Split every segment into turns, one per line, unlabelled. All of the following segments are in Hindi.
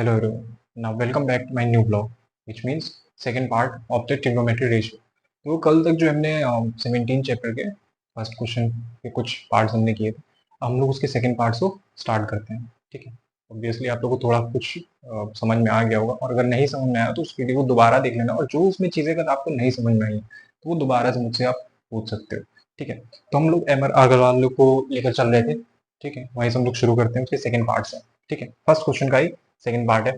Hello everyone. Now welcome back to my new blog, which means second part of the trigonometry ratio. तो कल तक जो हमने 17 चैप्टर के फर्स्ट क्वेश्चन के कुछ पार्ट्स हमने किए थे, हम लोग उसके सेकंड पार्ट्स को स्टार्ट करते हैं. ठीक है. ऑब्वियसली आप लोगों को थोड़ा कुछ समझ में आ गया होगा, और अगर नहीं समझ में आया तो उस वीडियो को दोबारा देख लेना, और जो उसमें चीज़ें अगर आपको नहीं समझ में आई तो वो दोबारा से मुझसे आप पूछ सकते हो. ठीक है. तो हम लोग एम आर अग्रवाल को लेकर चल रहे थे. ठीक है. वहीं से हम लोग शुरू करते हैं उसके सेकंड पार्ट से. ठीक है. फर्स्ट क्वेश्चन का ही सेकंड पार्ट है.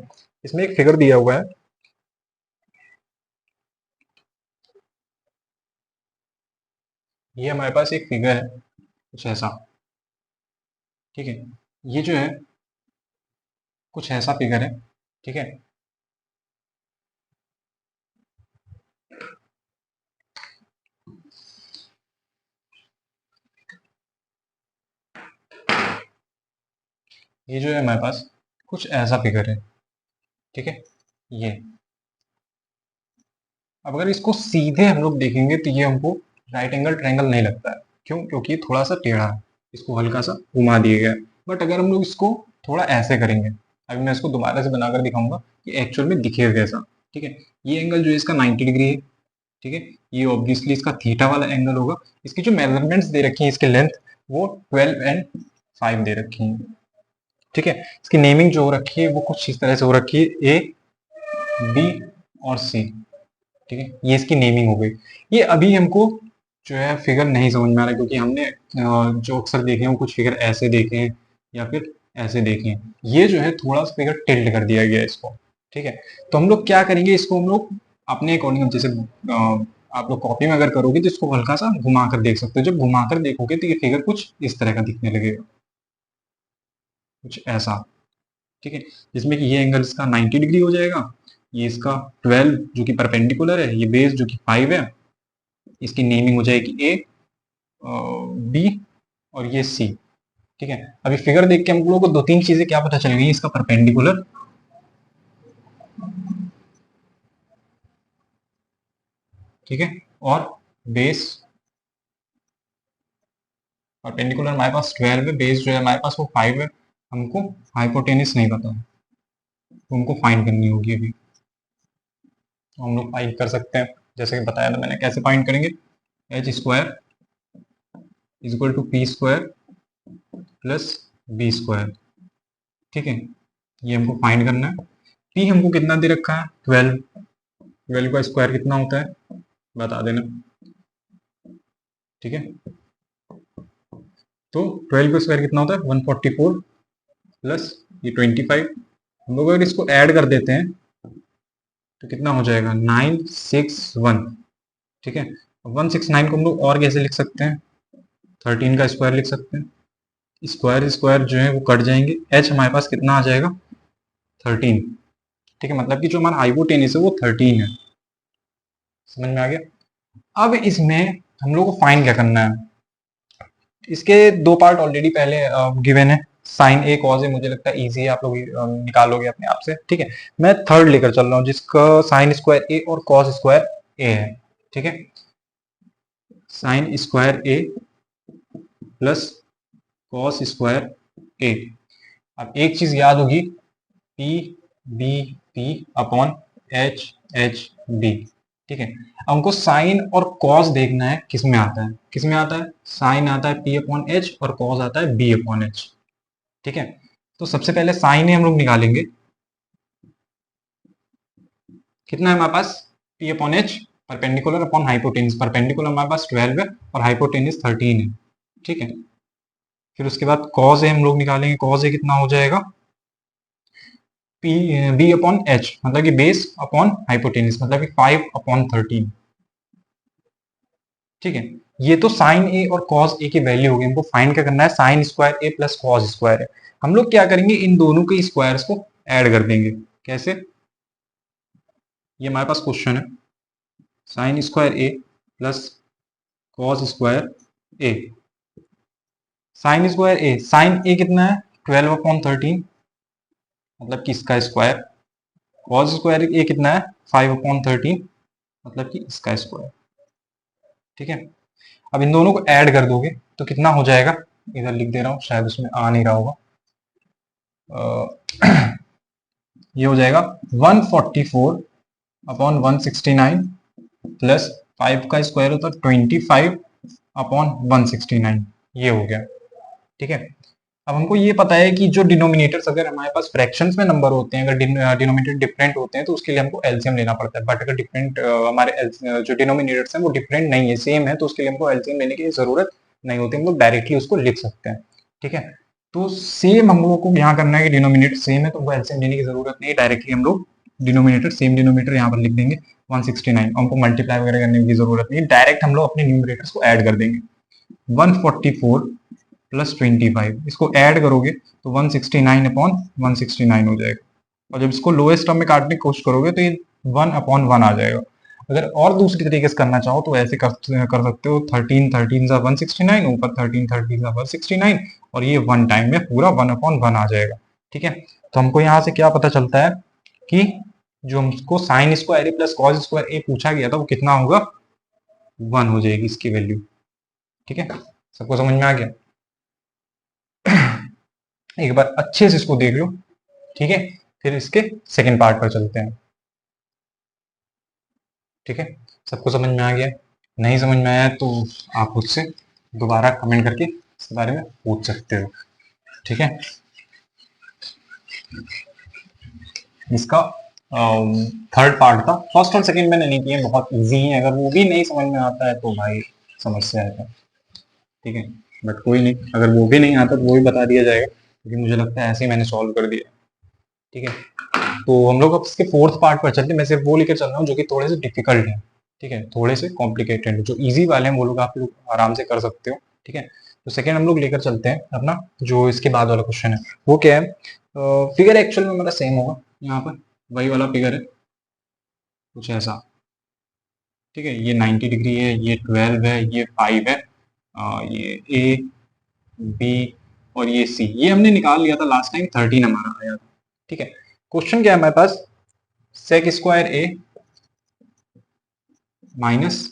इसमें एक फिगर दिया हुआ है. ये हमारे पास एक फिगर है कुछ ऐसा. ठीक है. ये जो है कुछ ऐसा फिगर है. ठीक है. ये जो है हमारे पास कुछ ऐसा फिगर है. ठीक है. ये अब अगर इसको सीधे हम लोग देखेंगे तो ये हमको राइट एंगल ट्रायंगल नहीं लगता है. क्यों? क्योंकि ये थोड़ा सा टेढ़ा है. इसको हल्का सा घुमा दिया गया है. बट अगर हम लोग इसको थोड़ा ऐसे करेंगे, अभी मैं इसको दोबारा से बनाकर दिखाऊंगा कि एक्चुअल में दिखेगा कैसा. ठीक है. ये एंगल जो है इसका 90 डिग्री है. ठीक है. ये ऑब्वियसली इसका थीटा वाला एंगल होगा. इसकी जो मेजरमेंट्स दे रखी है इसके लेंथ, वो 12 एंड 5 दे रखी है. ठीक है. इसकी नेमिंग जो हो रखी है वो कुछ इस तरह से हो रखी है, ए, बी और सी. ठीक है. ये इसकी नेमिंग हो गई. ये अभी हमको जो है फिगर नहीं समझ में आ रहा, क्योंकि हमने जो अक्सर देखे हैं कुछ फिगर ऐसे देखे हैं या फिर ऐसे देखे हैं. ये जो है थोड़ा सा फिगर टिल्ट कर दिया गया है इसको. ठीक है. तो हम लोग क्या करेंगे, इसको हम लोग अपने अकॉर्डिंग, जैसे आप लोग कॉपी में अगर करोगे तो इसको हल्का सा घुमा कर देख सकते हो. जब घुमा कर देखोगे तो ये फिगर कुछ इस तरह का दिखने लगेगा, कुछ ऐसा. ठीक है. जिसमें कि ये एंगल इसका 90 डिग्री हो जाएगा. ये इसका 12 जो कि परपेंडिकुलर है, ये बेस जो कि 5 है. इसकी नेमिंग हो जाएगी ए, बी और ये सी. ठीक है. अभी फिगर देख के हम लोगों को दो तीन चीजें क्या पता चल गई. इसका परपेंडिकुलर, ठीक है, और बेस. परपेंडिकुलर हमारे पास 12 है, बेस जो है हमारे पास वो 5 है. हमको हाइपोटेनिस नहीं पता, तो हमको फाइंड करनी होगी अभी. तो हम लोग फाइंड कर सकते हैं, जैसे कि बताया था मैंने. कैसे फाइंड करेंगे? H square is equal to P square plus B square. ठीक है. ये हमको फाइंड करना है. पी हमको कितना दे रखा है? 12. 12 का स्क्वायर कितना होता है बता देना. ठीक है. तो 12 का स्क्वायर कितना होता है? 144 प्लस ये 25. हम लोग अगर इसको ऐड कर देते हैं तो कितना हो जाएगा? 961. ठीक है. 169 को हम लोग और कैसे लिख सकते हैं? 13 का स्क्वायर लिख सकते हैं. स्क्वायर स्क्वायर जो है वो कट जाएंगे. एच हमारे पास कितना आ जाएगा? 13. ठीक है. मतलब कि जो हमारा हाइपोटेनिस है वो 13 है. समझ में आ गया? अब इसमें हम लोग को फाइंड क्या करना है. इसके दो पार्ट ऑलरेडी पहले गिवन है. साइन ए कॉज ए मुझे लगता है इजी है, आप लोग निकालोगे अपने आप से. ठीक है. मैं थर्ड लेकर चल रहा हूँ जिसका साइन स्क्वायर ए और कॉस स्क्वायर ए है. ठीक है. Sine square A plus cos square A. अब एक चीज याद होगी, P B P upon H H B. ठीक है. अब हमको साइन और कॉस देखना है किस में आता है. किस में आता है? साइन आता है पी अपॉन एच और कॉस आता है बी अपॉन एच. ठीक है. तो सबसे पहले साइन ही हम लोग निकालेंगे. कितना है हमारे पास? P upon H perpendicular upon hypotenuse. Perpendicular हमारे पास 12 है और हाइपोटेनिस 13 है. ठीक है. फिर उसके बाद कॉस ए हम लोग निकालेंगे. कॉस ए कितना हो जाएगा? पी बी अपॉन एच, मतलब कि बेस अपॉन हाइपोटेनिस, मतलब कि 5 अपॉन 13. ठीक है. ये तो साइन ए और कॉस ए की वैल्यू होगी. हमको फाइंड क्या करना है? Sine square A plus cos square है. हम लोग क्या करेंगे, इन दोनों के स्क्वायर्स को ऐड कर देंगे. कैसे? ये हमारे पास क्वेश्चन है. Sine square A plus cos square A. Sign square A, sign ए कितना है? 12 अपॉन 13, मतलब कि इसका स्क्वायर. कॉस स्क्वायर ए कितना है? 5 अपॉन 13, मतलब कि इसका स्क्वायर. ठीक है. अब इन दोनों को ऐड कर दोगे तो कितना हो जाएगा? इधर लिख दे रहा हूँ, शायद उसमें आ नहीं रहा होगा. ये हो जाएगा 144 अपॉन 169 प्लस 5 का स्क्वायर होता है 25 अपॉन 169, ये हो गया। ठीक है, अब हमको ये पता है कि जो डिनोमिनेटर्स अगर हमारे पास फ्रैक्शंस में नंबर होते हैं, अगर डिनोमिनेटर डिफरेंट होते हैं तो उसके लिए हमको एलसीएम लेना पड़ता है। बट अगर डिफरेंट हमारे जो डिनोमिनेटर्स हैं वो डिफरेंट नहीं है, सेम है, तो उसके लिए हमको एलसीएम लेने की जरूरत नहीं होती, हम लोग डायरेक्टली उसको लिख सकते हैं। ठीक है, तो सेम हम लोगों को यहाँ करना है कि डिनोमिनेटर सेम है तो वो एलसीएम लेने की जरूरत नहीं है, डायरेक्टली हम लोग डिनोमिनेटर सेम डिनोमिनेटर यहाँ पर लिख देंगे 169, हमको मल्टीप्लाई वगैरह करने की जरूरत नहीं है, डायरेक्ट हम लोग अपने न्यूमरेटर्स को ऐड कर देंगे। 144 प्लस 25 इसको ऐड करोगे तो 169 अपॉन 169 हो जाएगा, और जब इसको लोएस्ट टर्म में काटने की कोशिश करोगे तो ये 1 अपॉन 1 आ जाएगा। अगर और दूसरी तरीके से करना चाहो तो ऐसे कर सकते हो, 13 13 सा 169, ऊपर 13 13 सा 169, और ये 1 टाइम में पूरा 1 अपॉन 1 आ जाएगा। ठीक है, तो हमको यहाँ से क्या पता चलता है कि जो हमको sign square A plus cos square ए पूछा गया था वो कितना होगा, 1 हो जाएगी इसकी वैल्यू। ठीक है, सबको समझ में आ गया? एक बार अच्छे से इसको देख लो। ठीक है, फिर इसके सेकंड पार्ट पर चलते हैं। ठीक है, सबको समझ में आ गया? नहीं समझ में आया तो आप मुझसे दोबारा कमेंट करके इसके बारे में पूछ सकते हो। ठीक है, इसका थर्ड पार्ट था, फर्स्ट और सेकंड मैंने नहीं किए, बहुत इजी है, अगर वो भी नहीं समझ में आता है तो भाई समस्या है। ठीक है, बट कोई नहीं, अगर वो भी नहीं आता तो वो भी बता दिया जाएगा, क्योंकि मुझे लगता है ऐसे ही मैंने सॉल्व कर दिया। ठीक है, तो हम लोग अब इसके फोर्थ पार्ट पर चलते हैं। मैं सिर्फ वो लेकर चल रहा हूँ जो कि थोड़े से डिफिकल्ट है। ठीक है, थोड़े से कॉम्प्लिकेटेड है, जो इजी वाले हैं वो लोग आप लोग आराम से कर सकते हो। ठीक है, तो सेकेंड हम लोग लेकर चलते हैं अपना जो इसके बाद वाला क्वेश्चन है, वो क्या है, फिगर एक्चुअल में हमारा सेम होगा, यहाँ पर वही वाला फिगर है कुछ ऐसा। ठीक है, ये 90 डिग्री है, ये 12 है, ये 5 है, ये ए बी और ये सी, ये हमने निकाल लिया था लास्ट टाइम, 13 हमारा आया था। ठीक है, क्वेश्चन क्या है हमारे पास, sec square A minus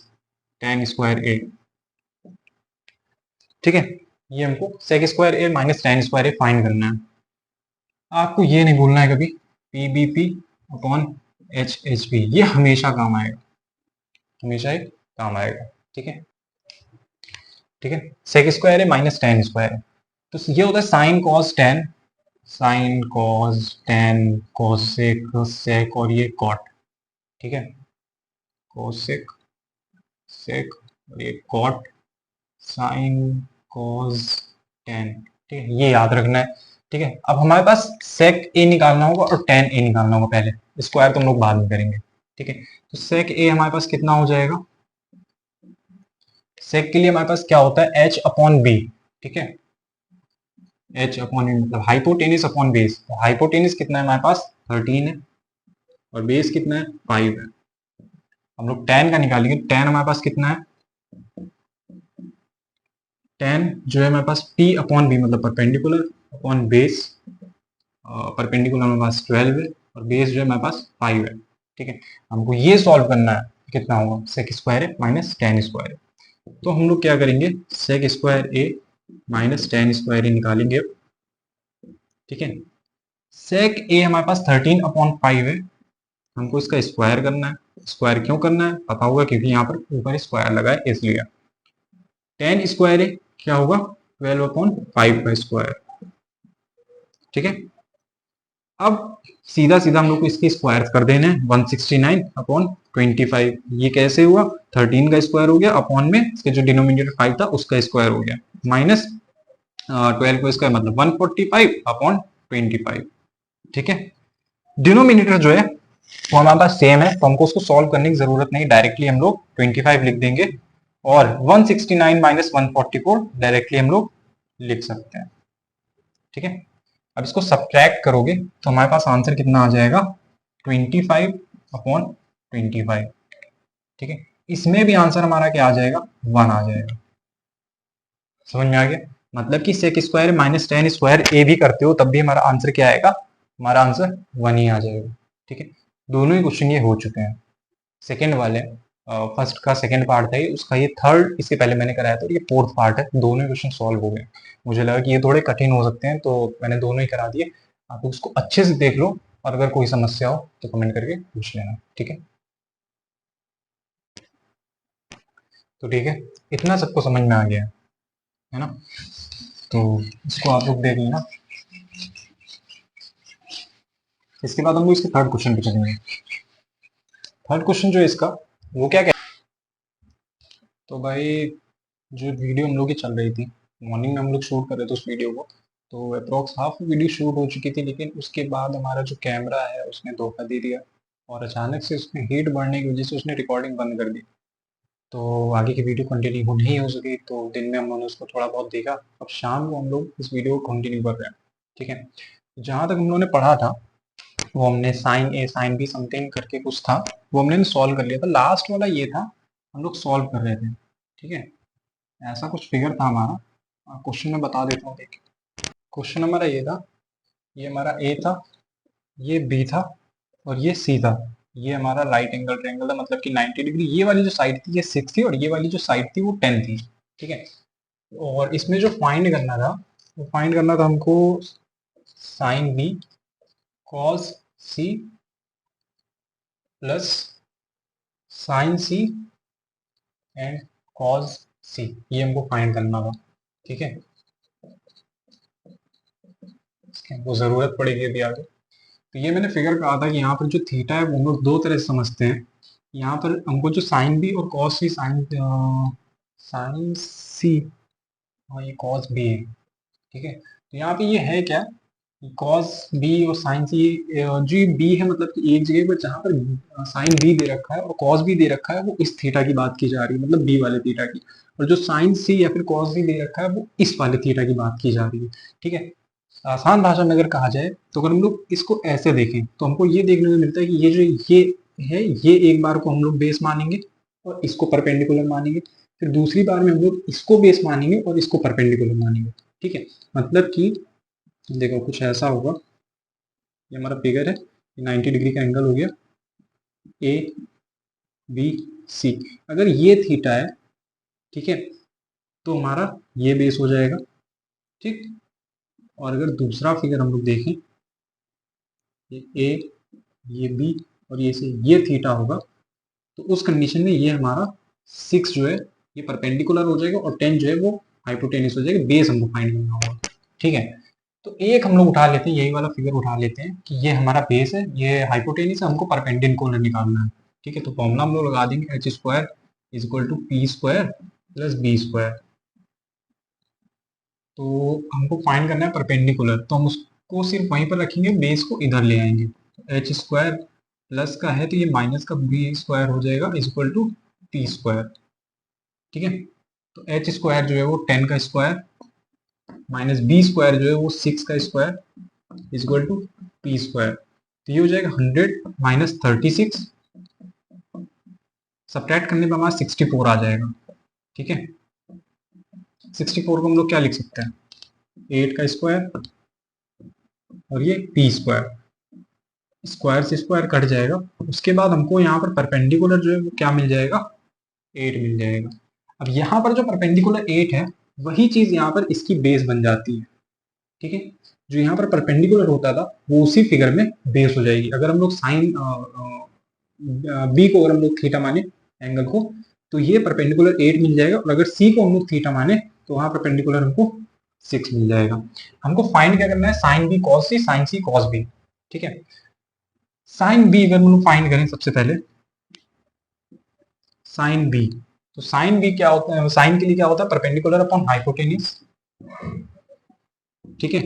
tan square A. ठीक है, ये हमको sec square A minus tan square A find करना है। आपको ये नहीं भूलना है कभी P B P upon H H P, ये हमेशा काम आएगा, हमेशा ही काम आएगा। ठीक है, ठीक है, sec square A minus tan square है, तो ये होता है sine cos tan, sine cos tan cosec sec और ये कॉट। ठीक है, कॉसेक सेक और ये कॉट साइन कॉस टेन। ठीक है, ये याद रखना है। ठीक है, अब हमारे पास सेक ए निकालना होगा और टेन ए निकालना होगा, पहले स्क्वायर तो हम लोग बाद में करेंगे। ठीक है, तो सेक ए हमारे पास कितना हो जाएगा, सेक के लिए हमारे पास क्या होता है एच अपॉन बी। ठीक है, एच अपॉन ए मतलब हाइपोटेनिस अपॉन बेस, तो हाइपोटेनिस कितना है हमारे पास 13 है और बेस कितना है 5 है। हम लोग टेन का निकालेंगे, टेन हमारे पास कितना है, टेन जो है हमारे पास पी अपॉन बी मतलब परपेंडिकुलर अपॉन बेस, परपेंडिकुलर हमारे पास 12 है और बेस जो है हमारे पास 5 है। ठीक है, हमको ये सॉल्व करना है, कितना होगा सेक square A minus tan square ए। तो हम लोग क्या करेंगे, सेक square A minus tan square ए निकालेंगे। ठीक है, सेक ए हमारे पास 13 अपॉन 5 है, हमको इसका स्क्वायर करना है। स्क्वायर क्यों करना है पता होगा, क्योंकि यहाँ पर ऊपर स्क्वायर लगा है इसलिए। टेन स्क्वायर ए क्या होगा 12 अपॉन 5 का स्क्वायर। ठीक है, अब सीधा सीधा हम लोग को इसके स्क्वायर कर देने हैं, 169 अपॉन 25, ये कैसे हुआ 13 का स्क्वायर हो गया अपॉन में इसके जो डिनोमिनेटर 5 था उसका स्क्वायर हो गया, माइनस 12 का स्क्वायर मतलब 145 अपॉन 25। ठीक है, डिनोमिनेटर जो है वो हमारे पास सेम है, तो हमको उसको सॉल्व करने की जरूरत नहीं, डायरेक्टली हम लोग 25 लिख देंगे और 169 माइनस 144 डायरेक्टली हम लोग लिख सकते हैं। ठीक है, अब इसको सब्ट्रैक्ट करोगे तो हमारे पास आंसर कितना आ जाएगा 25 अपॉन 25। ठीक है, इसमें भी आंसर हमारा क्या आ जाएगा 1 आ जाएगा। समझ में आ गया, मतलब कि sec square minus tan square A भी करते हो तब भी हमारा आंसर क्या आएगा, हमारा आंसर 1 ही आ जाएगा। ठीक है, दोनों ही क्वेश्चन ये हो चुके हैं, सेकेंड वाले फर्स्ट का सेकेंड पार्ट था ये, उसका ये थर्ड इसके पहले मैंने कराया था, ये फोर्थ पार्ट है, दोनों क्वेश्चन सॉल्व हो गए। मुझे लगा कि ये थोड़े कठिन हो सकते हैं तो मैंने दोनों ही करा दिए, आप उसको अच्छे से देख लो और अगर कोई समस्या हो तो कमेंट करके पूछ लेना, ठीक है। तो ठीक है, इतना सबको समझ में आ गया है ना। तो इसको आप लोग देख लेना। इसके बाद हम लोग इसके थर्ड क्वेश्चन पे चलेंगे। थर्ड क्वेश्चन जो है इसका, वो क्या कहता है। तो भाई जो वीडियो हम लोग की चल रही थी, मॉर्निंग में हम लोग शूट कर रहे थे उस वीडियो को, तो अप्रोक्स हाफ वीडियो शूट हो चुकी थी, लेकिन उसके बाद हमारा जो कैमरा है उसने धोखा दे दिया और अचानक से उसमें हीट बढ़ने की वजह से उसने रिकॉर्डिंग बंद कर दी। तो आगे की वीडियो कंटिन्यू नहीं हो सकी। तो दिन में हम लोगों ने उसको थोड़ा बहुत देखा, अब शाम को हम लोग इस वीडियो को कंटिन्यू कर रहे हैं, ठीक है। जहाँ तक हम लोगों ने पढ़ा था, वो हमने sine A sine B something करके कुछ था, वो हमने सॉल्व कर लिया था। लास्ट वाला ये था, हम लोग सॉल्व कर रहे थे, ठीक है। ऐसा कुछ फिगर था हमारा, क्वेश्चन में बता देता हूँ, देखिए। क्वेश्चन हमारा ये था, ये हमारा ए था, ये बी था और ये सी था। ये हमारा राइट एंगल ट्रायंगल था, मतलब कि 90 डिग्री। ये वाली जो साइड थी ये 6 थी और ये वाली जो साइड थी वो 10 थी, ठीक है। और इसमें जो फाइंड करना था, वो फाइंड करना था हमको sine B cos C plus sine C and cos C, ये हमको फाइंड करना था, ठीक है। इसकी हमको जरूरत पड़ेगी अभी आगे। तो ये मैंने फिगर कहा था कि यहाँ पर जो थीटा है वो हम लोग दो तरह से समझते हैं। यहाँ पर हमको जो साइन बी और कॉस सी, साइन सी और ये कॉस बी है, ठीक है। तो यहाँ पे ये है क्या, कॉस बी और साइन सी। जो ये बी है, मतलब कि एक जगह पर जहाँ पर साइन बी दे रखा है और कॉस बी दे रखा है, वो इस थीटा की बात की जा रही है, मतलब बी वाले थीटा की। और जो साइन सी या फिर कॉस बी दे रखा है, वो इस वाले थीटा की बात की जा रही है, ठीक है। आसान भाषा में अगर कहा जाए, तो अगर हम लोग इसको ऐसे देखें तो हमको ये देखने को मिलता है कि ये जो ये है, ये एक बार को हम लोग बेस मानेंगे और इसको परपेंडिकुलर मानेंगे। फिर दूसरी बार में हम लोग इसको बेस मानेंगे और इसको परपेंडिकुलर मानेंगे, ठीक है। मतलब कि देखो कुछ ऐसा होगा, ये हमारा फिगर है, 90 डिग्री का एंगल हो गया ए बी सी। अगर ये थीटा है, ठीक है, तो हमारा ये बेस हो जाएगा, ठीक। और अगर दूसरा फिगर हम लोग देखें, ये ए ये बी और ये सी, ये थीटा होगा, तो उस कंडीशन में ये हमारा 6 जो है ये परपेंडिकुलर हो जाएगा और 10 जो है वो हाइपोटेनियस हो जाएगा। बेस हमको फाइंड करना होगा, ठीक है। तो एक हम लोग उठा लेते हैं, यही वाला फिगर उठा लेते हैं कि ये हमारा बेस है, ये हाइपोटेनियस है, हमको परपेंडिकुलर निकालना है, ठीक है। तो फॉर्मूला हम लोग लगा देंगे, H square is equal to P square plus B square. तो हमको फाइंड करना है परपेंडिकुलर, तो हम उसको सिर्फ वहीं पर रखेंगे, बेस को इधर ले आएंगे। एच स्क्वायर प्लस का है तो ये माइनस का बी स्क्वायर हो जाएगा is equal to P square, ठीक है। तो एच स्क्वायर जो है वो 10 का स्क्वायर माइनस बी स्क्वायर जो है वो 6 का square is equal to P square. तो ये हो जाएगा 100 माइनस 36, सब्ट्रैक्ट करने पर हमारा 64 आ जाएगा, ठीक है। 64 को हम लोग क्या लिख सकते हैं, 8 का स्क्वायर और ये पी स्क्वायर, स्क्वायर से स्क्वायर कट जाएगा। उसके बाद हमको यहाँ पर परपेंडिकुलर जो है वो क्या मिल जाएगा, 8 मिल जाएगा। अब यहाँ पर जो परपेंडिकुलर 8 है, वही चीज यहाँ पर इसकी बेस बन जाती है, ठीक है। जो यहाँ पर परपेंडिकुलर होता था वो उसी फिगर में बेस हो जाएगी। अगर हम लोग साइन बी को अगर हम लोग थीटा माने एंगल को, तो ये परपेंडिकुलर 8 मिल जाएगा। और अगर सी को हम लोग थीटा माने तो वहां परपेंडिकुलर हमको 6 मिल जाएगा। हमको फाइंड क्या करना है, sine B cos C, sine C cos B, ठीक है। साइन बी अगर हम लोग फाइंड करें, सबसे पहले साइन बी, तो साइन बी क्या होता है, साइन के लिए क्या होता है, परपेंडिकुलर अपॉन हाइपोटेन्यूज, ठीक है।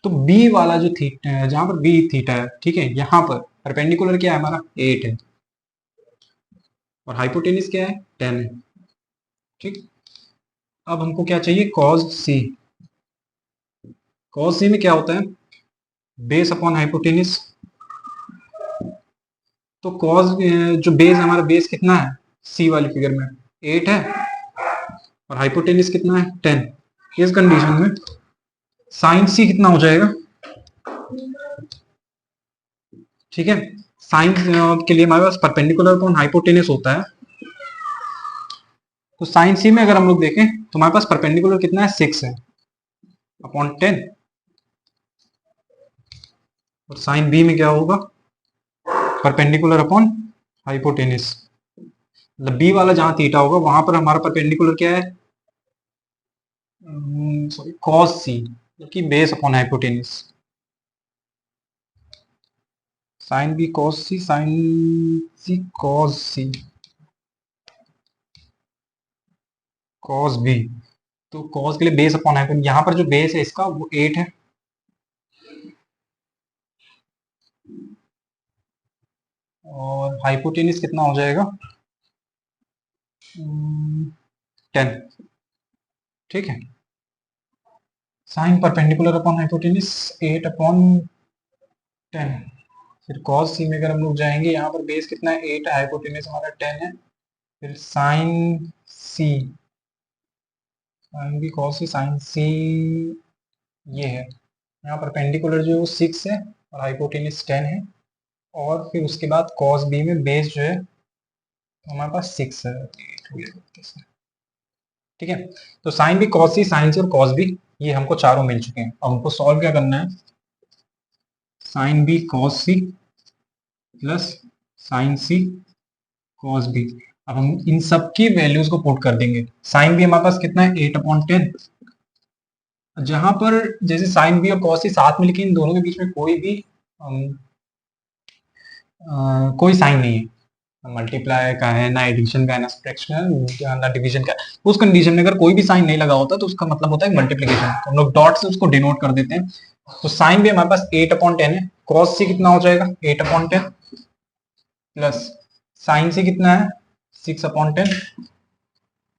तो बी वाला जो थीटा, जहां पर बी थीटा है, ठीक है, यहाँ पर परपेंडिकुलर क्या है हमारा 8 है और हाइपोटेन्यूज क्या है 10 है, ठीक। अब हमको क्या चाहिए, कॉस सी। कॉस सी में क्या होता है, बेस अपॉन हाइपोटेन्यूज। तो कॉस जो बेस हमारा बेस कितना है सी वाली फिगर में 8 है और हाइपोटेन्यूज कितना है 10। इस कंडीशन में साइन सी कितना हो जाएगा, ठीक है। साइन के लिए हमारे पास परपेंडिकुलर अपॉन हाइपोटेन्यूज होता है। तो साइन सी में अगर हम लोग देखें तो हमारे पास परपेंडिकुलर कितना है 6 है अपॉन 10, और साइन बी में क्या होगा, परपेंडिकुलर अपॉन हाइपोटेनिस। मतलब बी वाला जहां थीटा होगा वहां पर हमारा परपेंडिकुलर क्या है, सॉरी कॉस सी, कि base upon hypotenuse. Sine B cos C, sine C cos C, cos B. तो कॉस के लिए बेस अपॉन हाइपोटेनिस, यहाँ पर जो बेस है इसका वो 8 है, और हाइपोटेनिस कितना हो जाएगा, 10। ठीक है, sine perpendicular upon hypotenuse 8 upon 10। फिर कॉस सी में अगर हम लोग जाएंगे, यहाँ पर बेस कितना है, 8 है, हाइपोटेनिस हमारा 10 है। फिर साइन सी, sign B cos C, sine सी ये है, यहाँ परपेंडिकुलर जो 6 है और हाइपोटेनिस 10 है। और फिर उसके बाद कॉस बी में बेस जो है तो हमारे पास 6 है। ठीक है, तो sign B cos C, sine सी और कॉस बी ये हमको चारों मिल चुके हैं। अब हमको सॉल्व क्या करना है, sine B cos C plus sine C cos B. अब हम इन सब की वैल्यूज को पुट कर देंगे। साइन बी हमारे पास कितना है, 8/10। जहां पर जैसे साइन बी और कॉस सी साथ में लिखे, इन दोनों के बीच में कोई भी कोई साइन नहीं है, मल्टीप्लाई का है ना, एडिशन का है ना, सब्ट्रैक्शन ना डिवीजन का है। उस कंडीशन में अगर कोई भी साइन नहीं लगा होता तो उसका मतलब होता है मल्टीप्लीकेशन। तो हम लोग डॉट से उसको डिनोट कर देते हैं। तो साइन भी हमारे पास 8/10 है, कॉस सी कितना हो जाएगा 8/10 प्लस साइन सी कितना है 6/10,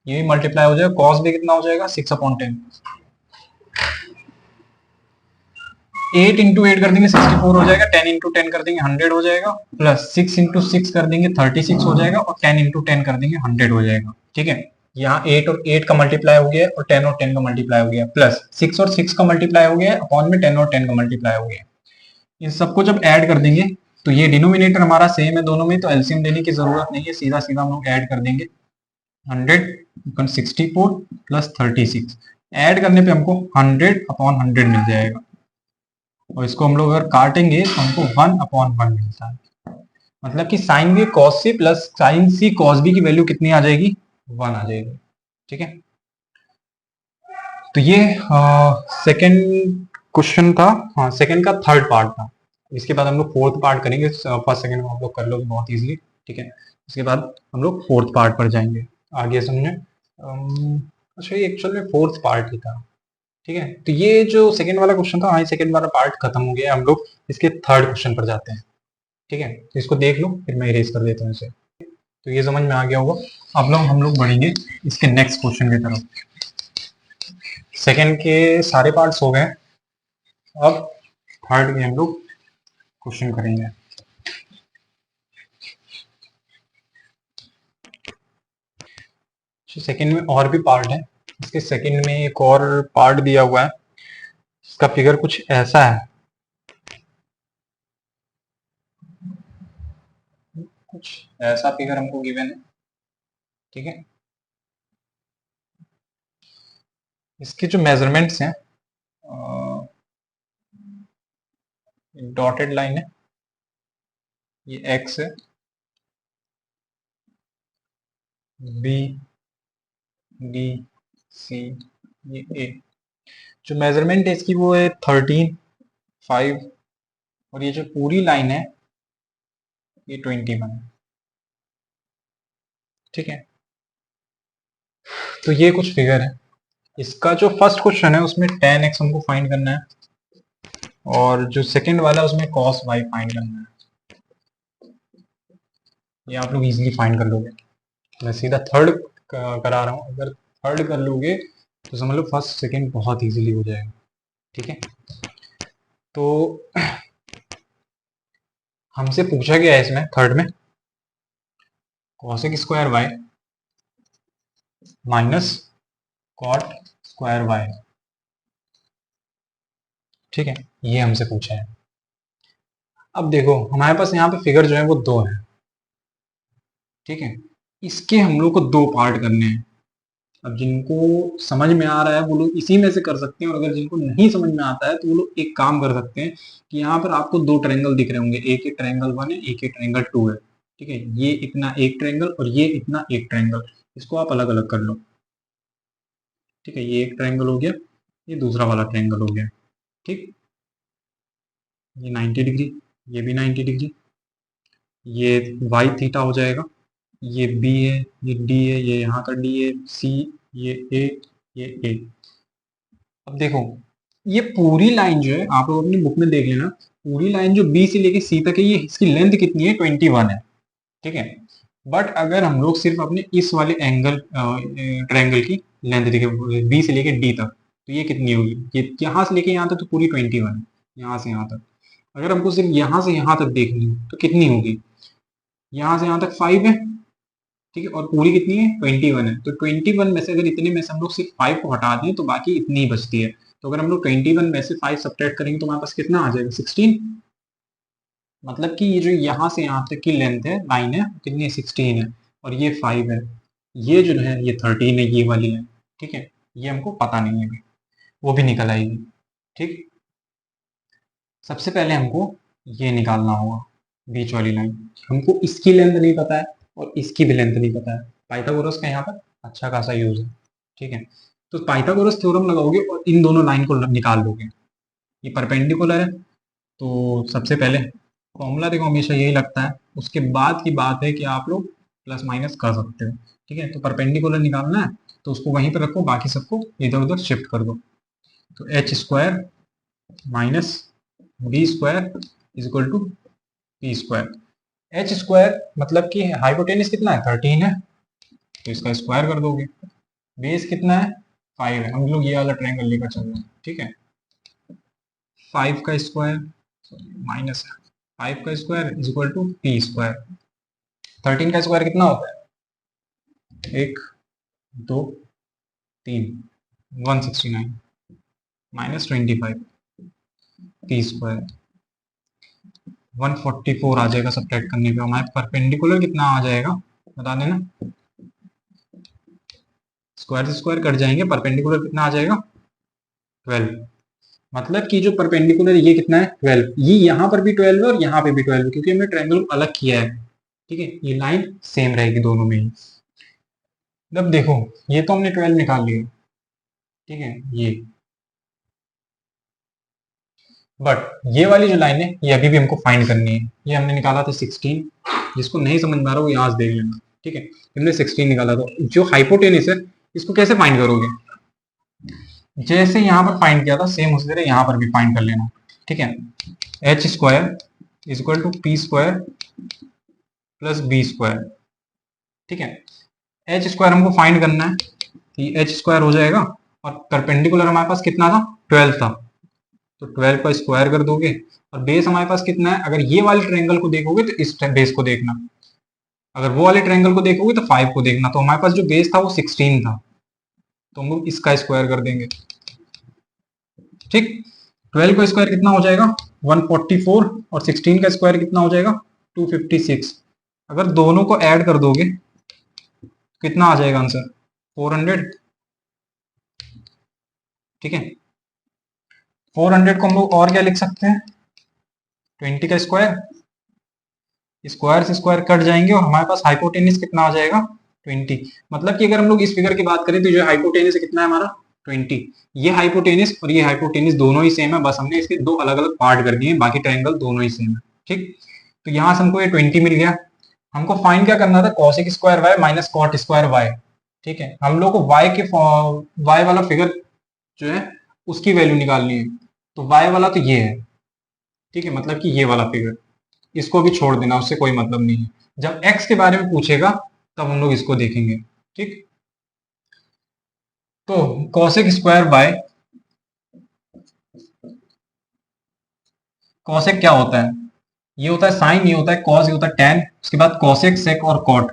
ये भी मल्टीप्लाई हो जाएगा। कॉस भी कितना हो जाएगा 6/10। 8 इंटू 8 कर देंगे 64 हो जाएगा, 10 इंटू 10 कर देंगे 100 हो जाएगा, प्लस 6 इंटू 6 कर देंगे 36 हो जाएगा, और 10 इंटू 10 कर देंगे 100 हो जाएगा। ठीक है, यहाँ 8 और 8 का मल्टीप्लाई हो गया और 10 और 10 का मल्टीप्लाई हो गया, प्लस 6 और 6 का मल्टीप्लाई हो गया, अपॉन में 10 और 10 का मल्टीप्लाई हो गया। इन सबको जब ऐड कर देंगे तो ये डिनोमिनेटर हमारा सेम है दोनों में, तो एलसीएम देने की जरूरत नहीं है, सीधा सीधा हम लोग ऐड कर देंगे। 100/64 प्लस 36 ऐड करने पे हमको 100/100 मिल जाएगा, और इसको हम लोग अगर काटेंगे तो हमको 1/1 मिलता है। मतलब कि sine B cos C plus sine C cos B की वैल्यू कितनी आ जाएगी, 1 आ जाएगी। ठीक है, तो ये सेकंड क्वेश्चन था, हाँ सेकंड का थर्ड पार्ट था। इसके बाद हम लोग फोर्थ पार्ट करेंगे, फर्स्ट सेकंड में आप लोग कर लोगे बहुत इजीली। ठीक है, उसके बाद हम लोग फोर्थ पार्ट पर जाएंगे आगे समझे। अच्छा ये एक्चुअल में फोर्थ पार्ट ही था। ठीक है, तो ये जो सेकंड वाला क्वेश्चन था, हाँ सेकंड वाला पार्ट खत्म हो गया, हम लोग इसके थर्ड क्वेश्चन पर जाते हैं। ठीक है, तो इसको देख लो फिर मैं इरेज कर देता हूँ इसे। तो ये समझ में आ गया होगा। अब लोग हम लोग बढ़ेंगे इसके नेक्स्ट क्वेश्चन की तरफ। सेकंड के सारे पार्ट्स हो गए, अब थर्ड के हम लोग क्वेश्चन करेंगे। सेकंड में और भी पार्ट है, इसके सेकंड में एक और पार्ट दिया हुआ है, इसका फिगर कुछ ऐसा है, कुछ ऐसा फिगर हमको गिवन है। ठीक है, इसके जो मेजरमेंट्स हैं, डॉटेड लाइन है, ये एक्स है, बी डी सी ये ए। जो मेजरमेंट है इसकी वो है 13, 5, और ये जो पूरी लाइन है ये 21 है। ठीक है, तो ये कुछ फिगर है। इसका जो फर्स्ट क्वेश्चन है उसमें tan x हमको फाइंड करना है, और जो सेकंड वाला है उसमें cos y फाइंड करना है। ये आप लोग इजीली फाइंड कर लोगे। मैं सीधा थर्ड करा रहा हूँ, अगर थर्ड कर लोगे तो समझ लो फर्स्ट सेकंड बहुत इजीली हो जाएगा। ठीक है, तो हमसे पूछा गया है इसमें थर्ड में cosec square y minus cot square y। ठीक है, ये हमसे पूछा है। अब देखो हमारे पास यहाँ पे फिगर जो है वो दो है। ठीक है, इसके हम लोग को दो पार्ट करने हैं। अब जिनको समझ में आ रहा है वो लोग इसी में से कर सकते हैं, और अगर जिनको नहीं समझ में आता है तो वो लोग एक काम कर सकते हैं कि यहाँ पर आपको दो ट्रायंगल दिख रहे होंगे, एक ये ट्रायंगल 1 है, एक ये ट्रायंगल 2 है। ठीक है, ये इतना एक ट्रायंगल और ये इतना एक ट्रायंगल, इसको आप अलग अलग कर लो। ठीक है, ये एक ट्रायंगल हो गया, ये दूसरा वाला ट्रायंगल हो गया। ठीक, ये 90 डिग्री, ये भी 90 डिग्री, ये वाई थीटा हो जाएगा, ये बी है, ये डी है, ये यहाँ का डी है, सी, ये ए, ये ए। अब देखो, ये पूरी लाइन जो है आप लोग अपनी बुक में देख लेना, पूरी लाइन जो बी से लेके सी तक है, ये इसकी लेंथ कितनी है, 21 है। ठीक है, बट अगर हम लोग सिर्फ अपने इस वाले एंगल ट्रायंगल की लेंथ देखें बी से लेके डी तक, तो ये कितनी होगी, ये यहाँ से लेके यहाँ तक तो पूरी 21 है, यहाँ से यहाँ तक। अगर हमको सिर्फ यहाँ से यहाँ तक देखनी है तो कितनी होगी, यहाँ से यहाँ तक 5 है। ठीक है, और पूरी कितनी है, 21 है। तो 21 में से अगर इतने में से हम लोग सिर्फ 5 को हटा दें तो बाकी इतनी ही बचती है। तो अगर हम लोग 21 में से 5 सब्ट्रैक्ट करेंगे तो हमारे पास कितना आ जाएगा, 16। मतलब कि ये जो यहाँ से यहाँ तक की लेंथ है, लाइन है, कितनी है, 16 है, और ये 5 है, ये जो है ये 13 है, ये वाली है। ठीक है, ये हमको पता नहीं है अभी, वो भी निकल आएगी। ठीक, सबसे पहले हमको ये निकालना होगा, बीच वाली लाइन। हमको इसकी लेंथ नहीं पता है और इसकी भी लेंथ नहीं पता है। पाइथागोरस का यहाँ पर अच्छा खासा यूज है। ठीक है, तो पाइथागोरस थ्योरम लगाओगे और इन दोनों लाइन को निकाल लोगे। ये परपेंडिकुलर है, तो सबसे पहले फॉर्मूला देखो हमेशा यही लगता है, उसके बाद की बात है कि आप लोग प्लस माइनस कर सकते हो। ठीक है, तो परपेंडिकुलर निकालना है तो उसको वहीं पर रखो, बाकी सबको इधर उधर शिफ्ट कर दो। तो H square minus B square is equal to P square. H square मतलब कि हाइपोटेनिस कितना है, 13 है, तो इसका स्क्वायर कर दोगे। बेस कितना है, 5 है, हम लोग ये वाला ट्रायंगल लेकर चल रहे हैं। ठीक है, 5 का स्क्वायर माइनस 5 का square is equal to P square. 13 का स्क्वायर कितना होता है, 1 2 3, 169 माइनस 25 पी स्क्वायर 144 आ जाएगा। सब्ट्रैक्ट करने पे हमारे परपेंडिकुलर कितना आ जाएगा, बता देना। स्क्वायर से स्क्वायर कट जाएंगे, परपेंडिकुलर कितना आ जाएगा, 12। मतलब कि जो परपेंडिकुलर ये कितना है, 12। ये यहाँ पर भी 12 है और यहाँ पे भी 12 है, क्योंकि हमने ट्रायंगल अलग किया है। ठीक है, ये लाइन सेम रहेगी दोनों में ही। अब देखो, ये तो हमने 12 निकाल लिया। ठीक है, ये बट ये वाली जो लाइन है ये अभी भी हमको फाइंड करनी है। ये हमने निकाला था 16, जिसको नहीं समझ में आ रहा वो यहाँ से देख लेना। ठीक है, हमने 16 निकाला था। जो हाइपोटेनिस है इसको कैसे फाइंड करोगे, जैसे यहाँ पर फाइंड किया था सेम उसी तरह यहाँ पर भी फाइंड कर लेना। ठीक है, H square is equal to P square plus B square. ठीक है, एच स्क्वायर हमको फाइंड करना है, कि एच स्क्वायर हो जाएगा, और परपेंडिकुलर हमारे पास कितना था, 12 था, तो 12 का स्क्वायर कर दोगे। और बेस हमारे पास कितना है, अगर ये वाले ट्रायंगल को देखोगे तो इस बेस को देखना, अगर वो वाले ट्रायंगल को देखोगे तो 5 को देखना। तो हमारे पास जो बेस था वो 16 था, तो हम लोग इसका स्क्वायर कर देंगे। ठीक, 12 का स्क्वायर कितना हो जाएगा, 144, और 16 का स्क्वायर कितना हो जाएगा, 256। अगर दोनों को ऐड कर दोगे कितना आ जाएगा आंसर, 400। ठीक है, 400 को हम लोग और क्या लिख सकते हैं, 20 का स्क्वायर, स्क्वायर से स्क्वायर कट जाएंगे और हमारे पास हाइपोटेनिस कितना आ जाएगा, 20। मतलब कि अगर हम लोग इस फिगर की बात करें तो जो हाइपोटेनिस कितना है हमारा, 20। ये हाइपोटेनिस और ये हाइपोटेनिस दोनों ही सेम है, बस हमने इसके दो अलग अलग पार्ट कर दिए, बाकी ट्रायंगल दोनों ही सेम है। ठीक, तो यहाँ से हमको ये 20 मिल गया। हमको फाइंड क्या करना था, cosec square Y minus cot square Y. ठीक है, हम लोग को वाई के वाई वाला फिगर जो है उसकी वैल्यू निकालनी है, तो वाई वाला तो ये है। ठीक है, मतलब कि ये वाला फिगर, इसको भी छोड़ देना, उससे कोई मतलब नहीं है। जब एक्स के बारे में पूछेगा तब हम लोग इसको देखेंगे। ठीक, तो कॉसेक स्क्वायर बाय कॉसेक क्या होता है, ये होता है साइन, ये होता है कॉस, ये होता है टेन, उसके बाद कॉसेक सेक और कॉट।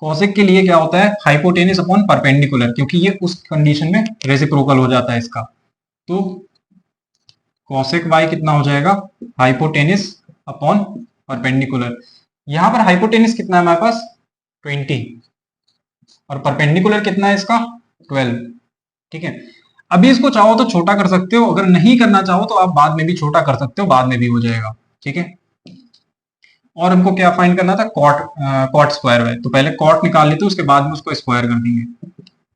कॉसेक के लिए क्या होता है, हाइपोटेनिस अपॉन परपेंडिकुलर, क्योंकि ये उस कंडीशन में रेसिप्रोकल हो जाता है इसका। तो कॉसेक वाई कितना हो जाएगा, हाइपोटेनिस अपॉन परपेंडिकुलर। यहां पर हाइपोटेनिस कितना है हमारे पास, 20, और परपेंडिकुलर कितना है इसका, 12। ठीक है, अभी इसको चाहो तो छोटा कर सकते हो, अगर नहीं करना चाहो तो आप बाद में भी छोटा कर सकते हो, बाद में भी हो जाएगा। ठीक है, और हमको क्या फाइंड करना था, कॉट स्क्वायर है, तो पहले कॉट निकाल लेते हैं, उसके बाद में उसको स्क्वायर कर देंगे।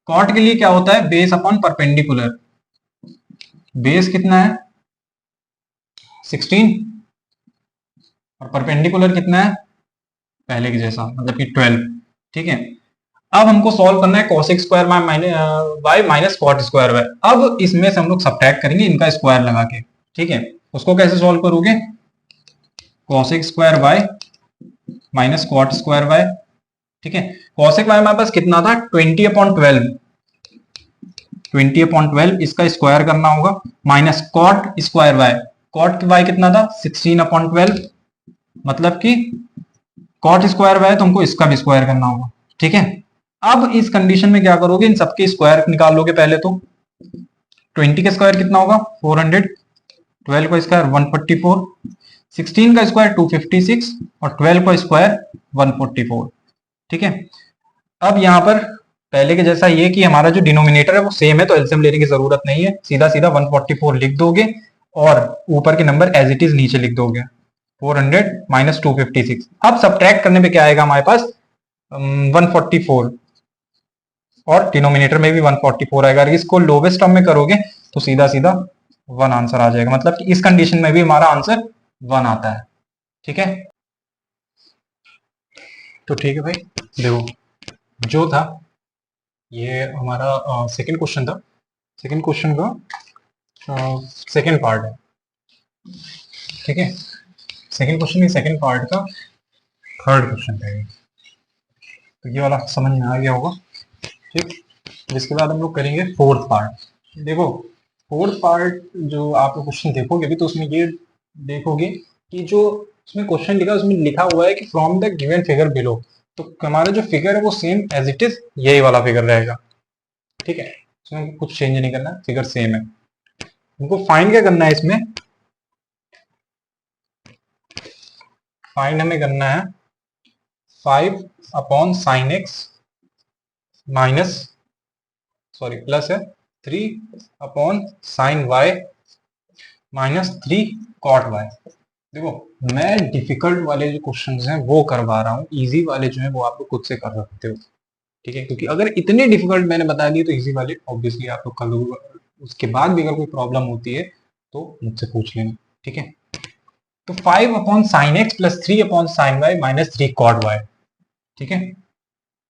कॉट के लिए क्या होता है, बेस अपॉन परपेंडिकुलर। बेस कितना है 16 और परपेंडिकुलर कितना है पहले के जैसा, मतलब कि 12। ठीक है, अब हमको सॉल्व करना है cosec square Y minus cot square Y. अब इसमें से हम लोग सब्ट्रैक्ट करेंगे इनका स्क्वायर लगा के। ठीक है, उसको कैसे सॉल्व करोगे, cosec square Y minus cot square Y. ठीक है, cosec बाय हमारे पास कितना था 20/12, 20/12 इसका स्क्वायर करना होगा, minus cot square Y, cot Y कितना था 16/12, मतलब कि कॉट स्क्वायर बाय तो हमको इसका भी स्क्वायर करना होगा। ठीक है, अब इस कंडीशन में क्या करोगे, इन सबके स्क्वायर निकाल लोगे पहले तो। 20 का स्क्वायर कितना होगा 400, 12 का स्क्वायर 144, 16 का स्क्वायर 256 और 12 का स्क्वायर 144। ठीक है, अब यहाँ पर पहले के जैसा ये कि हमारा जो डिनोमिनेटर है वो सेम है, तो एलसीएम लेने की जरूरत नहीं है, सीधा सीधा 144 लिख दोगे और ऊपर के नंबर एज इट इज नीचे लिख दोगे, 400 माइनस 256। अब सब्ट्रैक्ट करने पे क्या आएगा हमारे पास 144 और डिनोमिनेटर में भी 144 आएगा। अगर इसको लोवेस्ट टर्म में करोगे तो सीधा सीधा 1 आंसर आ जाएगा, मतलब कि इस कंडीशन में भी हमारा आंसर 1 आता है। ठीक है, तो ठीक है भाई, देखो जो था ये हमारा सेकंड क्वेश्चन था, सेकंड क्वेश्चन का सेकंड पार्ट है। ठीक है, सेकंड क्वेश्चन के सेकंड पार्ट का थर्ड क्वेश्चन है, तो ये वाला समझ में आ गया होगा। ठीक, जिसके बाद हम लोग करेंगे फोर्थ पार्ट। देखो फोर्थ पार्ट जो आप क्वेश्चन देखोगे अभी, तो उसमें ये देखोगे कि जो उसमें क्वेश्चन लिखा है उसमें लिखा हुआ है कि from the given figure below, तो हमारा जो फिगर है वो सेम एज इट इज यही वाला फिगर रहेगा। ठीक है, इसमें कुछ चेंज नहीं करना, फिगर सेम है। हमको फाइंड क्या करना है इसमें, फाइंड हमें करना है 5/sin x minus, sorry plus है 3/sin y minus 3 cot y। देखो मैं डिफिकल्ट वाले जो क्वेश्चंस हैं वो करवा रहा हूँ, इजी वाले जो है वो आप लोग खुद से कर सकते हो। ठीक है, क्योंकि अगर इतने डिफिकल्ट मैंने बता दिए तो इजी वाले ऑब्वियसली आप लोग कर लो, उसके बाद भी अगर कोई प्रॉब्लम होती है तो मुझसे पूछ लेना। ठीक है, तो 5/sin x plus 3/sin y minus 3 cot y। ठीक है,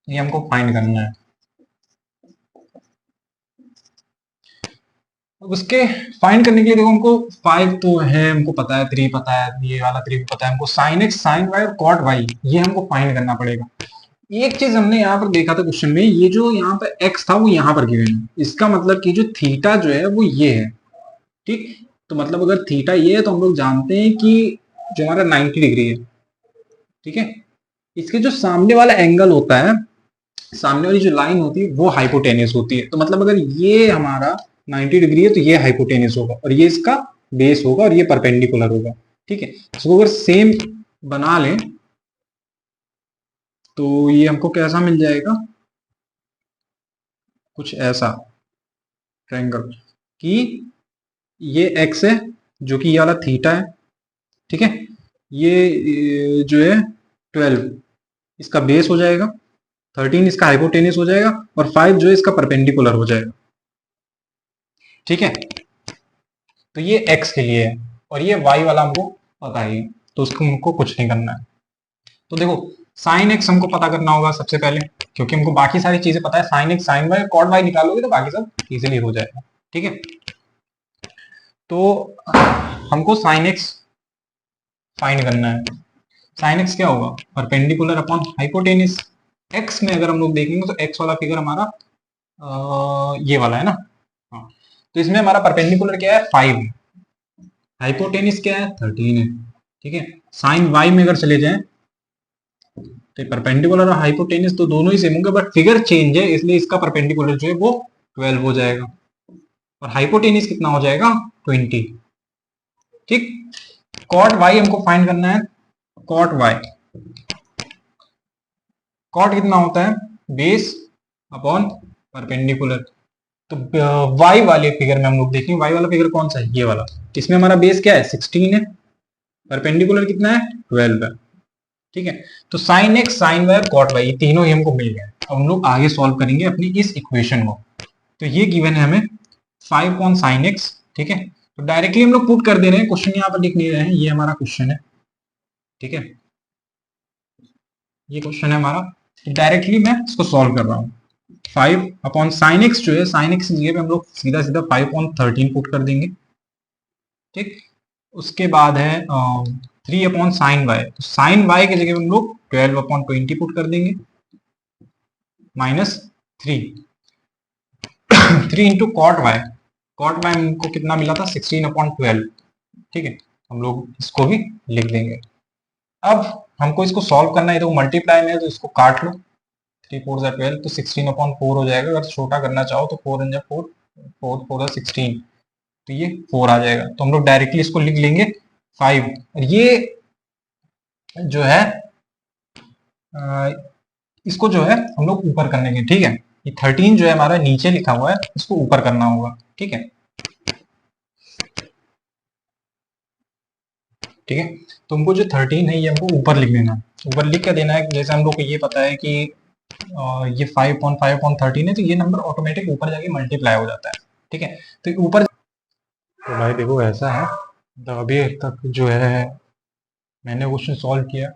ये हमको फाइंड करना है। उसके फाइंड करने के लिए देखो हमको 5 तो है, हमको पता है 3 पता है, ये वाला 3 भी पता है, हमको sin x sin y और cot y ये हमको फाइंड करना पड़ेगा। एक चीज हमने यहाँ पर देखा था क्वेश्चन में, ये जो यहाँ पर x था वो यहाँ पर गिवन है, इसका मतलब कि जो थीटा जो है वो ये है। ठीक, तो मतलब अगर थीटा ये है तो हम लोग जानते हैं कि जो हमारा 90 डिग्री है। ठीक है, इसके जो सामने वाला एंगल होता है, सामने वाली जो लाइन होती है वो हाइपोटेनियस होती है, तो मतलब अगर ये हमारा 90 डिग्री है तो ये हाइपोटेनियस होगा और ये इसका बेस होगा और ये परपेंडिकुलर होगा। ठीक है, इसको अगर सेम बना लें तो ये हमको कैसा मिल जाएगा, कुछ ऐसा ट्रायंगल कि ये x है जो कि ये वाला थीटा है। ठीक है, ये जो है 12 इसका बेस हो जाएगा, 13 इसका हाइपोटेनियस हो जाएगा और 5 जो है इसका परपेंडिकुलर हो जाएगा। ठीक है, तो ये x के लिए है और ये y वाला हमको पता है, तो उसको हमको कुछ नहीं करना है। तो देखो sin x हमको पता करना होगा सबसे पहले, क्योंकि हमको बाकी सारी चीजें पता है, sin x sin y cot y निकालोगे तो बाकी सब इजीली हो जाएगा। ठीक है, तो हमको sin x फाइंड करना है। sin x क्या होगा परपेंडिकुलर अपॉन हाइपोटेनियस। x में अगर हम लोग देखेंगे तो x वाला फिगर हमारा ये वाला है ना, हाँ, तो इसमें हमारा परपेंडिकुलर क्या है 5 है, हाइपोटेनिस क्या है 13 है। ठीक है, साइन y में अगर चले जाएं तो परपेंडिकुलर और हाइपोटेनिस तो दोनों ही सेम होंगे, बट फिगर चेंज है इसलिए इसका परपेंडिकुलर जो है वो 12 हो जाएगा और हाइपोटेनिस कितना हो जाएगा 20। ठीक, कॉट y हमको फाइंड करना है, कॉट y, कॉट कितना होता है बेस अपॉन परपेंडिकुलर। तो y वाले फिगर में हम लोग देखेंगे, y वाला फिगर कौन सा है, ये वाला। इसमें हमारा बेस क्या है, 16 है, परपेंडिकुलर कितना है, 12 है। ठीक है, तो sine X, sine Y, cot Y, ये तीनों ही हमको मिल गए। अब हम लोग आगे सॉल्व करेंगे अपनी इस इक्वेशन को। तो ये गिवन है हमें 5 अपॉन साइन एक्स। ठीक है, तो डायरेक्टली हम लोग पुट कर दे रहे हैं, क्वेश्चन यहाँ पर लिख नहीं रहे हैं, ये हमारा क्वेश्चन है। ठीक है, ये क्वेश्चन है हमारा, डायरेक्टली मैं इसको सॉल्व कर रहा हूँ। 5 अपॉन साइन एक्स जो है, साइन एक्स की जगह पे हम लोग सीधा सीधा 5 अपॉन 13 पुट कर देंगे। ठीक, उसके बाद है 3 अपॉन साइन वाई, तो साइन वाई की जगह हम लोग 12 अपॉन 20 पुट कर देंगे, minus 3 3 into cot Y, cot Y हमको कितना मिला था, 16 अपॉन 12। ठीक है, हम लोग इसको भी लिख देंगे। अब हमको इसको सॉल्व करना है, तो मल्टीप्लाई में है तो इसको काट लो, 3 4 12, तो 16 अपॉन 4 हो जाएगा। अगर छोटा करना चाहो तो 4 4 4 4 4 16, तो ये 4 आ जाएगा। तो हम लोग डायरेक्टली इसको लिख लेंगे 5। और ये जो है इसको जो है हम लोग ऊपर करने के, ठीक है, ये 13 जो है हमारा नीचे लिखा हुआ है, इसको ऊपर करना होगा। ठीक है, ठीक है, तो हमको जो 13 है ये हमको ऊपर लिख देना है। ऊपर लिख के देना है, जैसे हम लोग को ये पता है कि ये 5/5/13 है, तो ये नंबर ऑटोमेटिक ऊपर जाके मल्टीप्लाई हो जाता है। ठीक है, तो ऊपर, तो भाई देखो ऐसा है, तो अभी तक जो है मैंने क्वेश्चन सॉल्व किया,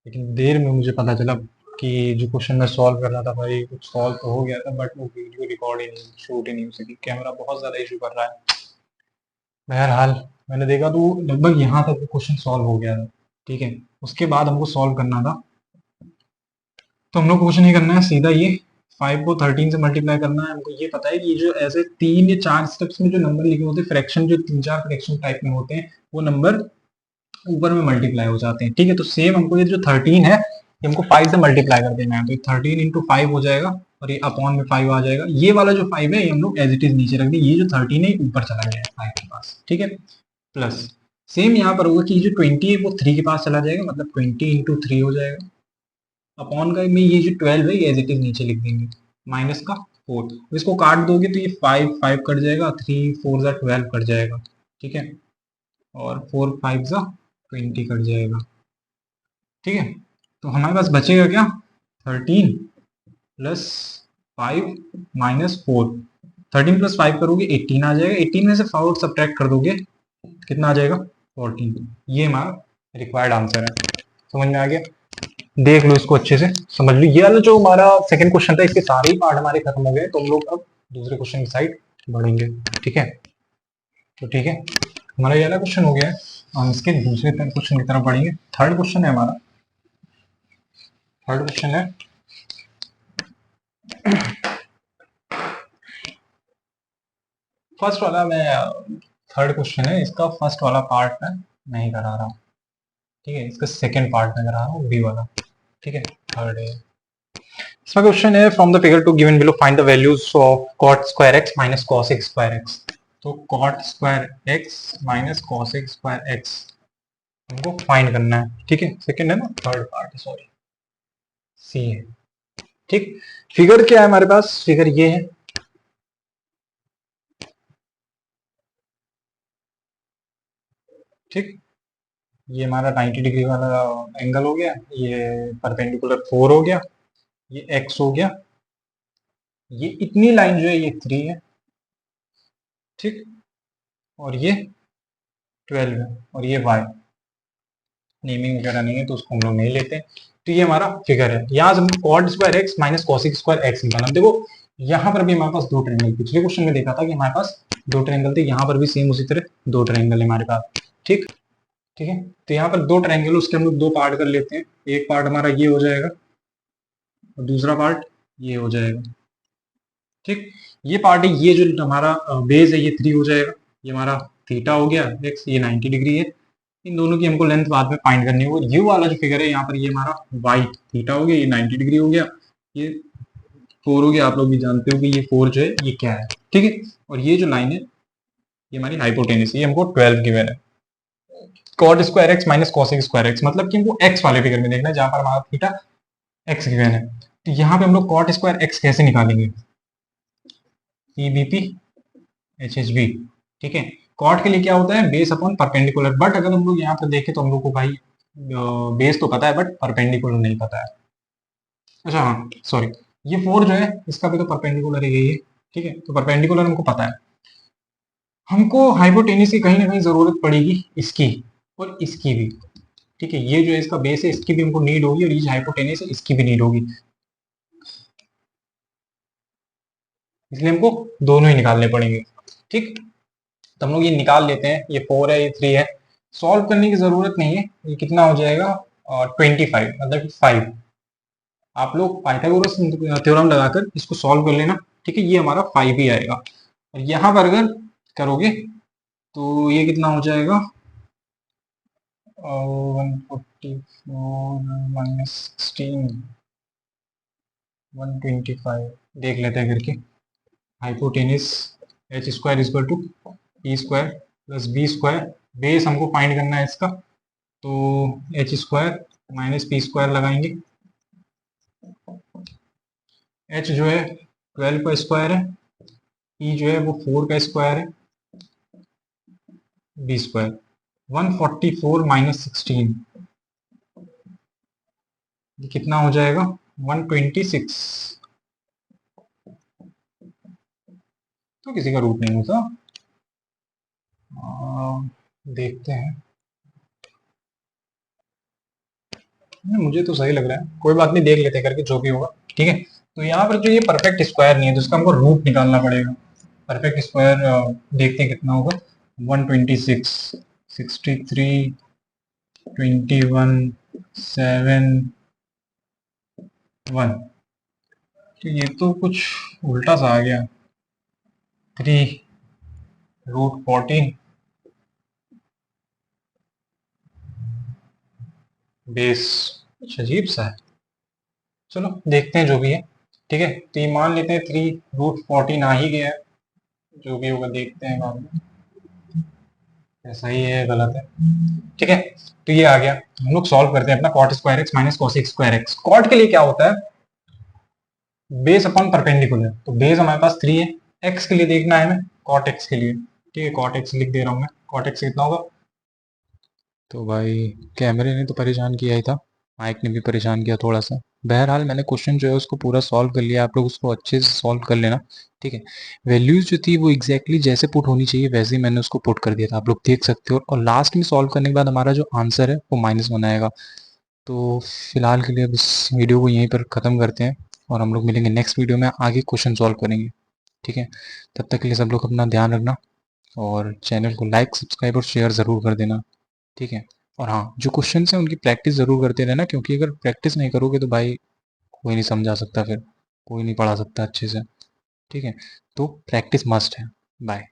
लेकिन देर में मुझे पता चला कि जो क्वेश्चन मैं सॉल्व कर रहा था भाई कुछ सॉल्व तो हो गया था, बट वो वीडियो रिकॉर्ड ही नहीं, शूट ही नहीं हो सकी, कैमरा बहुत ज़्यादा इशू कर रहा है। बहरहाल मैंने देखा तो लगभग यहाँ तक क्वेश्चन सॉल्व हो गया था। ठीक है, उसके बाद हमको सॉल्व करना था, तो हम लोग क्वेश्चन ही करना है सीधा, ये 5 को 13 से मल्टीप्लाई करना है। हमको ये पता है कि ये जो ऐसे 3 या 4 स्टेप्स में जो नंबर लिखे होते हैं, फ्रैक्शन जो 3-4 फ्रैक्शन टाइप में होते हैं, वो नंबर ऊपर में मल्टीप्लाई हो जाते हैं। ठीक है, तो सेम हमको ये जो 13 है ये हमको 5 से मल्टीप्लाई कर देना है, तो 13 इंटू 5 हो जाएगा, और ये अपॉन में 5 आ जाएगा। ये वाला जो 5 है ये हम लोग एज इट इज नीचे रख दें, ये जो 13 है ऊपर चला गया है 5 के पास। ठीक है, प्लस सेम यहाँ पर होगा कि जो 20 है वो 3 के पास चला जाएगा, मतलब 20 इंटू 3 हो जाएगा, अपॉन का में ये जो 12 है ये एज इट इज नीचे लिख देंगे, माइनस का 4। इसको काट दोगे तो ये 5 5 कट जाएगा, 3 4 जा 12 कट जाएगा। ठीक है, और 4 5 जा 20 कट जाएगा। ठीक है, तो हमारे पास बचेगा क्या, 13 प्लस 5 माइनस 4। 13 प्लस 5 करोगे 18 आ जाएगा, 18 में से 4 सब्ट्रैक्ट कर दोगे कितना आ जाएगा, 14। ये हमारा रिक्वायर्ड आंसर है। समझ में आ गया, देख लो इसको अच्छे से समझ लो। ये वाला जो हमारा सेकंड क्वेश्चन था, इसके सारे ही पार्ट हमारे खत्म हो गए, तो हम लोग अब दूसरे क्वेश्चन की साइड बढ़ेंगे। ठीक है, तो ठीक है, हमारा ये वाला क्वेश्चन हो गया है, हम इसके दूसरे क्वेश्चन की तरफ बढ़ेंगे। थर्ड क्वेश्चन है हमारा, थर्ड क्वेश्चन है फर्स्ट वाला, मैं थर्ड क्वेश्चन है इसका फर्स्ट वाला पार्ट मैं नहीं करा रहा हूँ। ठीक है, इसका सेकंड पार्ट में करा रहा हूँ, बी वाला। ठीक है, थर्ड है इसका क्वेश्चन है, from the figure two given below find the values of cot square X minus cos x square X. तो cot square X minus cos x square X हमको फाइंड करना है। ठीक है, सेकंड है ना, थर्ड पार्ट है, सॉरी, सी है। ठीक, फिगर क्या है हमारे पास, फिगर ये है। ठीक, ये हमारा 90 डिग्री वाला एंगल हो गया, ये परपेंडिकुलर 4 हो गया, ये x हो गया, ये इतनी लाइन जो है ये 3 है। ठीक, और ये 12 है, और ये y, नेमिंग वगैरह नहीं है तो उसको हम लोग नहीं लेते। तो ये हमारा फिगर है, यहाँ से हमको cot square X minus cos square x निकालना। देखो यहाँ पर भी हमारे पास दो ट्रायंगल, पिछले क्वेश्चन में देखा था कि हमारे पास दो ट्रायंगल थे, यहाँ पर भी सेम उसी तरह दो ट्रायंगल है हमारे पास। ठीक, ठीक है, तो यहाँ पर दो ट्रायंगल, उसके हम लोग दो पार्ट कर लेते हैं। एक पार्ट हमारा ये हो जाएगा और दूसरा पार्ट ये हो जाएगा। ठीक, ये पार्ट है, ये जो हमारा बेस है ये 3 हो जाएगा, ये हमारा थीटा हो गया एक्स, ये 90 डिग्री है। इन दोनों की हमको लेंथ बाद में फाइंड करनी होगी। ये वाला जो फिगर है यहाँ पर ये हमारा वाई थीटा हो गया, ये 90 डिग्री हो गया, ये 4 हो गया। आप लोग भी जानते हो कि ये 4 जो है ये क्या है। ठीक है, और ये जो लाइन है ये हमारी हाइपोटेनस, ये हमको 12 गिवन है। cot square X minus cos square x, मतलब कि हमको एक्स वाले फिगर में देखना है जहां पर हमारा थीटा एक्स गिवन है। तो यहाँ पे हम लोग cot स्क्वायर एक्स कैसे निकालेंगे, CBP HHB, ठीक है। कॉट के लिए क्या होता है, बेस अपॉन परपेंडिकुलर, बट अगर हम लोग यहाँ पर देखें तो हम लोग को भाई बेस तो पता है बट परपेंडिकुलर नहीं पता है। अच्छा हाँ सॉरी, ये 4 जो है इसका भी तो परपेंडिकुलर है ये, ठीक है। तो परपेंडिकुलर हमको पता है, हमको हाइपोटेनिस की कहीं ना कहीं जरूरत पड़ेगी इसकी और इसकी भी, ठीक है। ये जो है इसका बेस है, इसकी भी हमको नीड होगी, और ये जो हाइपोटेनिस है इसकी भी नीड होगी, इसलिए हमको दोनों ही निकालने पड़ेंगे, ठीक। तो हम लोग ये निकाल लेते हैं, ये 4 है ये 3 है, सॉल्व करने की जरूरत नहीं है। ये कितना हो जाएगा 25, मतलब 5। आप लोग पाइथागोरस थ्योरम लगाकर इसको सॉल्व कर लेना, ठीक है। ये हमारा 5 ही आएगा, और यहाँ पर अगर करोगे तो ये कितना हो जाएगा 144 माइनस 16, 125। देख लेते हैं करके। Hypotenuse H square equal to P square plus B square, base हमको फाइंड करना है इसका, तो H square minus P square लगाएंगे। एच जो है 12 का स्क्वायर है, पी जो है वो 4 का स्क्वायर है, बी स्क्वायर 144 माइनस 16, ये कितना हो जाएगा 126। तो किसी का रूट नहीं होता, देखते हैं। मुझे तो सही लग रहा है, कोई बात नहीं, देख लेते हैं करके जो भी होगा, ठीक है। तो यहाँ पर जो ये परफेक्ट स्क्वायर नहीं है तो इसका हमको रूट निकालना पड़ेगा। परफेक्ट स्क्वायर देखते हैं कितना होगा, 126, 63, 21, 7, 1। तो ये तो कुछ उल्टा सा आ गया, 3√14 बेस, कुछ अजीब सा है। चलो देखते हैं जो भी है, ठीक है। तो ये मान लेते हैं 3√14 आ ही गया है, जो भी होगा देखते हैं बाद में सही है गलत है, ठीक है। तो ये आ गया, हम लोग सॉल्व करते हैं अपना cot square X minus cosec square X. Cot के लिए क्या होता है, बेस अपॉन परपेंडिकुलर, तो बेस हमारे पास 3 है। एक्स के लिए देखना है हमें, कॉट एक्स के लिए, ठीक है। कॉट एक्स लिख दे रहा हूँ मैं, कॉट एक्स कितना होगा। तो भाई कैमरे ने तो परेशान किया ही था, माइक ने भी परेशान किया थोड़ा सा। बहरहाल मैंने क्वेश्चन जो है उसको पूरा सॉल्व कर लिया, आप लोग उसको अच्छे से सॉल्व कर लेना, ठीक है। वैल्यूज जो थी वो एग्जैक्टली जैसे पुट होनी चाहिए वैसे ही मैंने उसको पुट कर दिया था, आप लोग देख सकते हो। और लास्ट में सॉल्व करने के बाद हमारा जो आंसर है वो -1 आएगा। तो फिलहाल के लिए अब इस वीडियो को यहीं पर ख़त्म करते हैं, और हम लोग मिलेंगे नेक्स्ट वीडियो में, आगे क्वेश्चन सॉल्व करेंगे, ठीक है। तब तक के लिए सब लोग अपना ध्यान रखना, और चैनल को लाइक सब्सक्राइब और शेयर ज़रूर कर देना, ठीक है। और हाँ, जो क्वेश्चन हैं उनकी प्रैक्टिस ज़रूर करते रहना, क्योंकि अगर प्रैक्टिस नहीं करोगे तो भाई कोई नहीं समझा सकता, फिर कोई नहीं पढ़ा सकता अच्छे से, ठीक है। तो प्रैक्टिस मस्ट है। बाय।